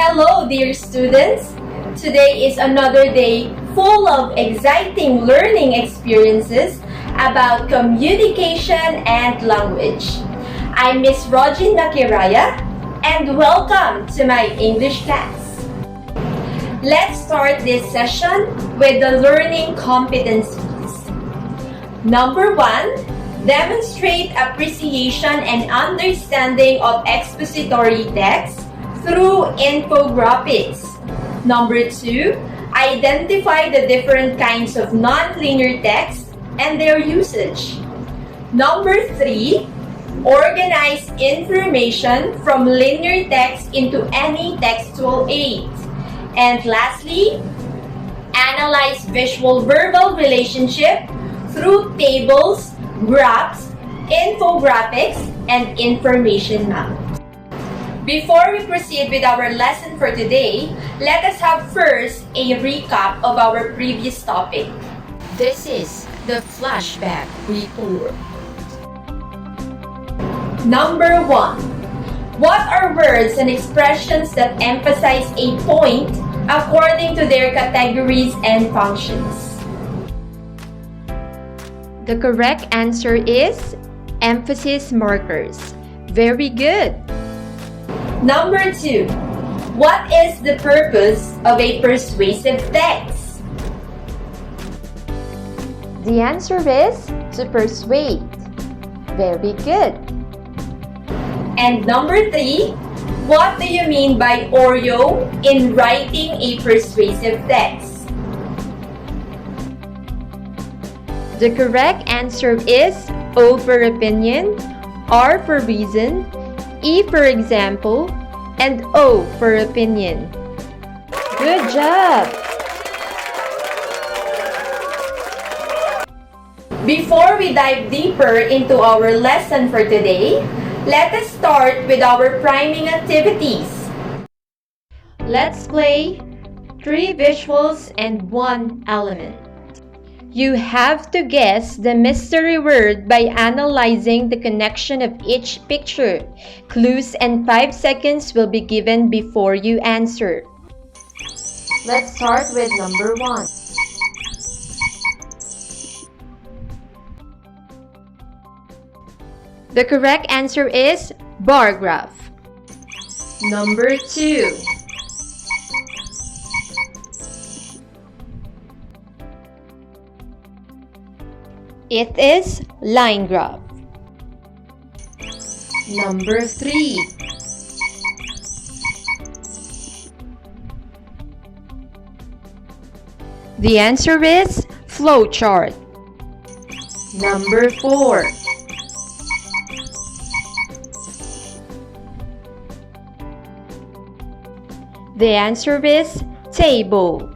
Hello, dear students! Today is another day full of exciting learning experiences about communication and language. I'm Miss Rogin Nakiraya, and welcome to my English class. Let's start this session with the learning competencies. Number 1, demonstrate appreciation and understanding of expository text through infographics. Number 2, identify the different kinds of non-linear text and their usage. Number 3, organize information from linear text into any textual aid. And lastly, analyze visual-verbal relationship through tables, graphs, infographics, and information maps. Before we proceed with our lesson for today, let us have first a recap of our previous topic. This is the flashback report. Number 1. What are words and expressions that emphasize a point according to their categories and functions? The correct answer is emphasis markers. Very good. Number 2. What is the purpose of a persuasive text? The answer is to persuade. Very good. And number 3. What do you mean by Oreo in writing a persuasive text? The correct answer is O for opinion, R for reason, E for example, and O for opinion. Good job! Before we dive deeper into our lesson for today, let us start with our priming activities. Let's play 3 visuals and 1 element. You have to guess the mystery word by analyzing the connection of each picture. Clues and 5 seconds will be given before you answer. Let's start with number 1. The correct answer is bar graph. Number 2. It is line graph. Number 3. The answer is flow chart. Number 4. The answer is table.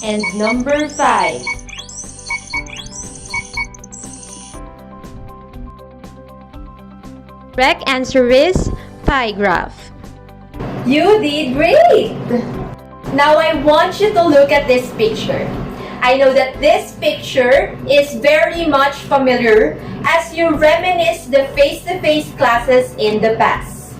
And number 5. Correct answer is pie graph. You did great! Now I want you to look at this picture. I know that this picture is very much familiar as you reminisce the face-to-face classes in the past.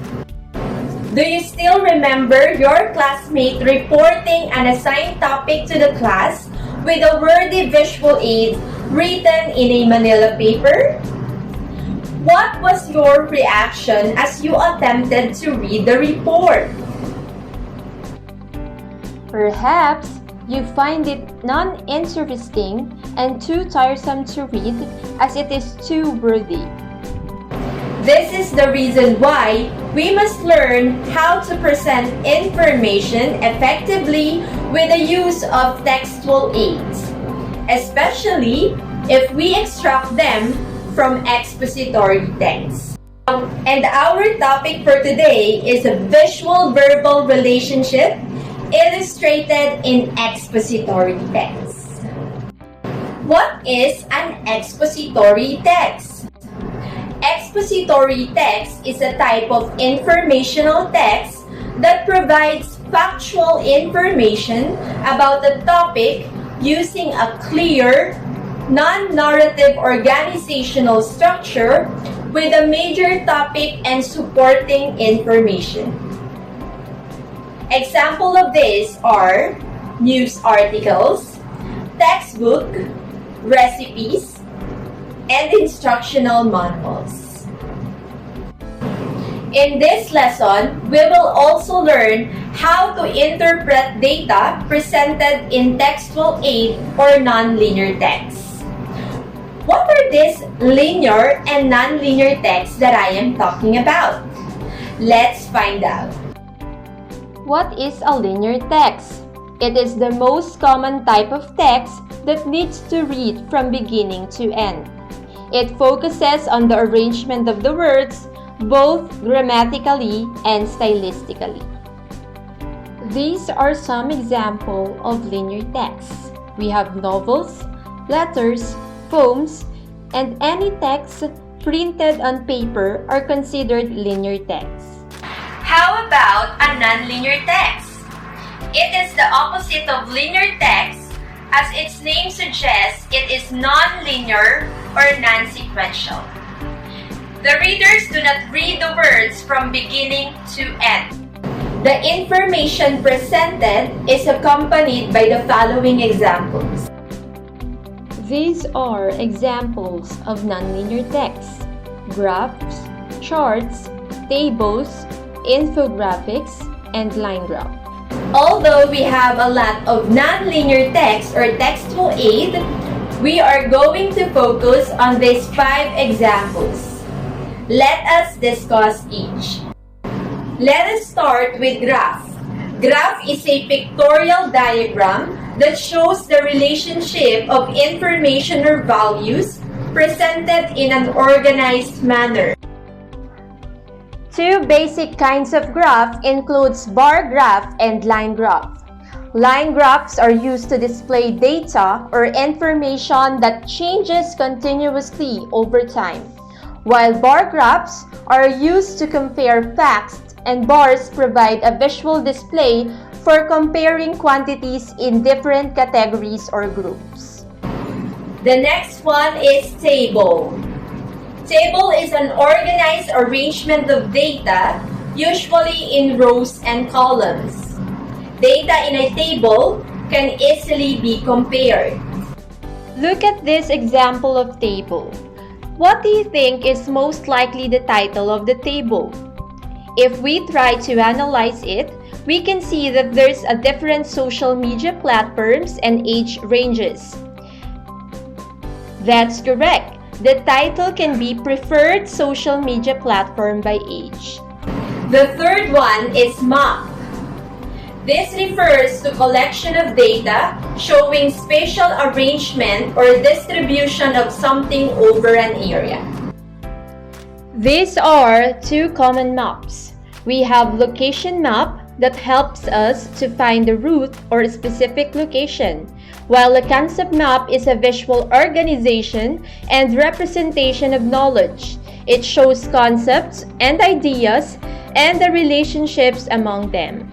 Do you still remember your classmate reporting an assigned topic to the class with a wordy visual aid written in a manila paper? What was your reaction as you attempted to read the report? Perhaps you find it non-interesting and too tiresome to read as it is too wordy. This is the reason why we must learn how to present information effectively with the use of textual aids, especially if we extract them from expository text. And our topic for today is a visual-verbal relationship illustrated in expository text. What is an expository text? Expository text is a type of informational text that provides factual information about a topic using a clear, non-narrative organizational structure with a major topic and supporting information. Example of this are news articles, textbook, recipes, and instructional manuals. In this lesson, we will also learn how to interpret data presented in textual aid or nonlinear text. What are these linear and nonlinear texts that I am talking about? Let's find out. What is a linear text? It is the most common type of text that needs to read from beginning to end. It focuses on the arrangement of the words, both grammatically and stylistically. These are some examples of linear texts. We have novels, letters, poems, and any text printed on paper are considered linear texts. How about a nonlinear text? It is the opposite of linear text. As its name suggests, it is non-linear or non-sequential. The readers do not read the words from beginning to end. The information presented is accompanied by the following examples. These are examples of nonlinear texts: graphs, charts, tables, infographics, and line graph. Although we have a lot of nonlinear text or textual aid, we are going to focus on these 5 examples. Let us discuss each. Let us start with graph. Graph is a pictorial diagram that shows the relationship of information or values presented in an organized manner. 2 basic kinds of graph includes bar graph and line graph. Line graphs are used to display data or information that changes continuously over time, while bar graphs are used to compare facts, and bars provide a visual display for comparing quantities in different categories or groups. The next one is table. Table is an organized arrangement of data, usually in rows and columns. Data in a table can easily be compared. Look at this example of table. What do you think is most likely the title of the table? If we try to analyze it, we can see that there's a different social media platforms and age ranges. That's correct. The title can be preferred social media platform by age. The third one is map. This refers to collection of data showing spatial arrangement or distribution of something over an area. These are 2 common maps. We have location map that helps us to find the route or a specific location, while a concept map is a visual organization and representation of knowledge. It shows concepts and ideas and the relationships among them.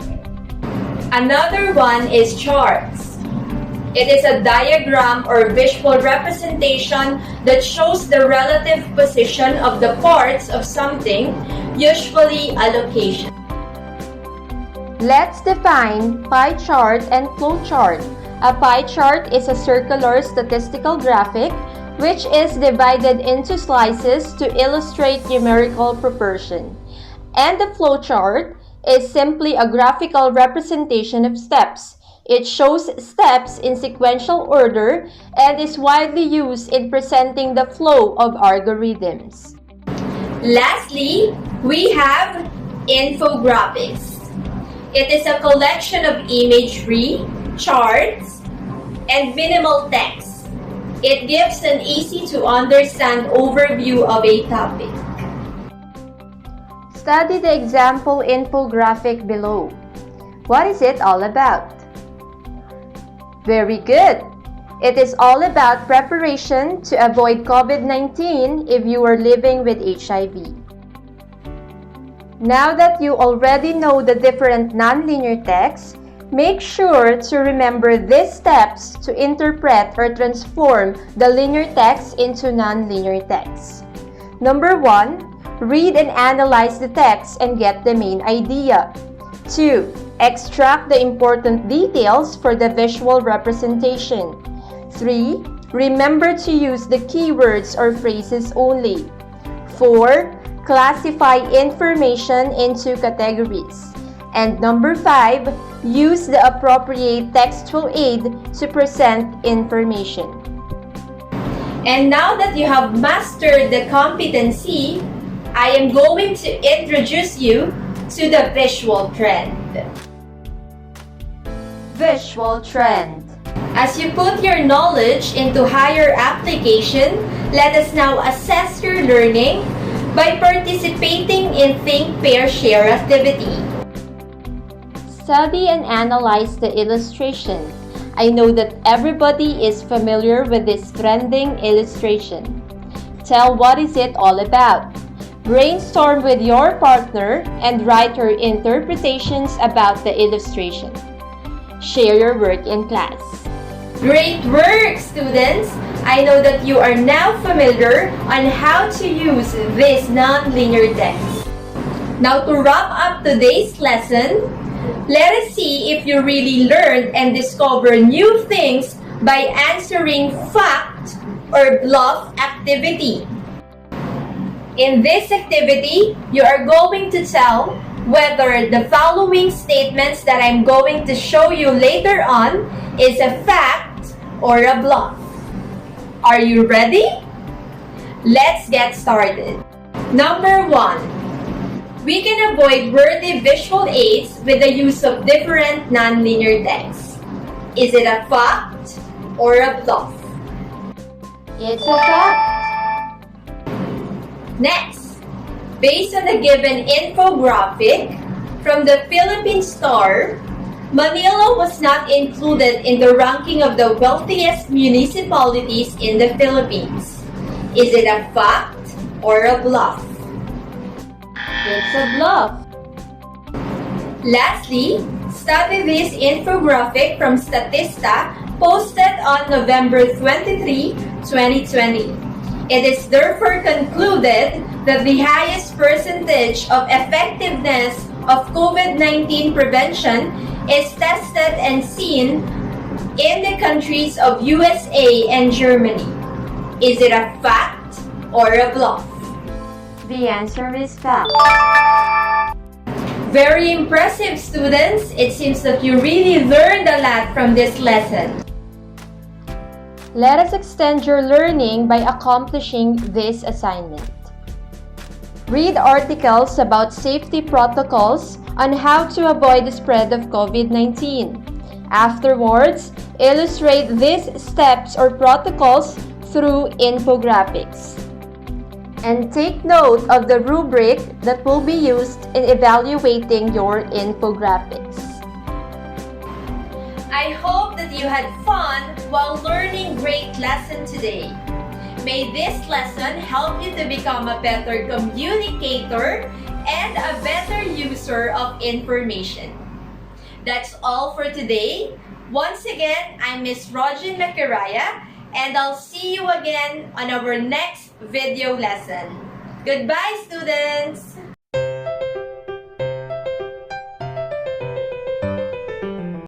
Another one is charts. It is a diagram or visual representation that shows the relative position of the parts of something, usually a location. Let's define pie chart and flow chart. A pie chart is a circular statistical graphic which is divided into slices to illustrate numerical proportion. And the flow chart is simply a graphical representation of steps. It shows steps in sequential order and is widely used in presenting the flow of algorithms. Lastly, we have infographics. It is a collection of imagery, charts, and minimal text. It gives an easy-to-understand overview of a topic. Study the example infographic below. What is it all about? Very good! It is all about preparation to avoid COVID-19 if you are living with HIV. Now that you already know the different nonlinear texts, make sure to remember these steps to interpret or transform the linear text into nonlinear text. Number 1, read and analyze the text and get the main idea. 2, Extract the important details for the visual representation. 3. Remember to use the keywords or phrases only. 4. Classify information into categories. And number 5, use the appropriate textual aid to present information. And now that you have mastered the competency, I am going to introduce you to the visual trend. Visual trend. As you put your knowledge into higher application, let us now assess your learning by participating in Think, Pair, Share activity. Study and analyze the illustration. I know that everybody is familiar with this trending illustration. Tell what is it all about. Brainstorm with your partner and write your interpretations about the illustration. Share your work in class. Great work, students! I know that you are now familiar on how to use this non-linear text. Now to wrap up today's lesson, let us see if you really learned and discover new things by answering fact or bluff activity. In this activity, you are going to tell whether the following statements that I'm going to show you later on is a fact or a bluff. Are you ready? Let's get started. Number 1. We can avoid wordy visual aids with the use of different nonlinear texts. Is it a fact or a bluff? It's a fact. Next, based on the given infographic from the Philippine Star, Manila was not included in the ranking of the wealthiest municipalities in the Philippines. Is it a fact or a bluff? It's a bluff. Lastly, study this infographic from Statista posted on November 23, 2020. It is therefore concluded that the highest percentage of effectiveness of COVID-19 prevention is tested and seen in the countries of USA and Germany. Is it a fact or a bluff? The answer is fact. Very impressive, students! It seems that you really learned a lot from this lesson. Let us extend your learning by accomplishing this assignment. Read articles about safety protocols on how to avoid the spread of COVID-19. Afterwards, illustrate these steps or protocols through infographics. And take note of the rubric that will be used in evaluating your infographics. I hope that you had fun while learning great lesson today. May this lesson help you to become a better communicator and a better user of information. That's all for today. Once again, I'm Miss Rogin Macaraya, and I'll see you again on our next video lesson. Goodbye, students!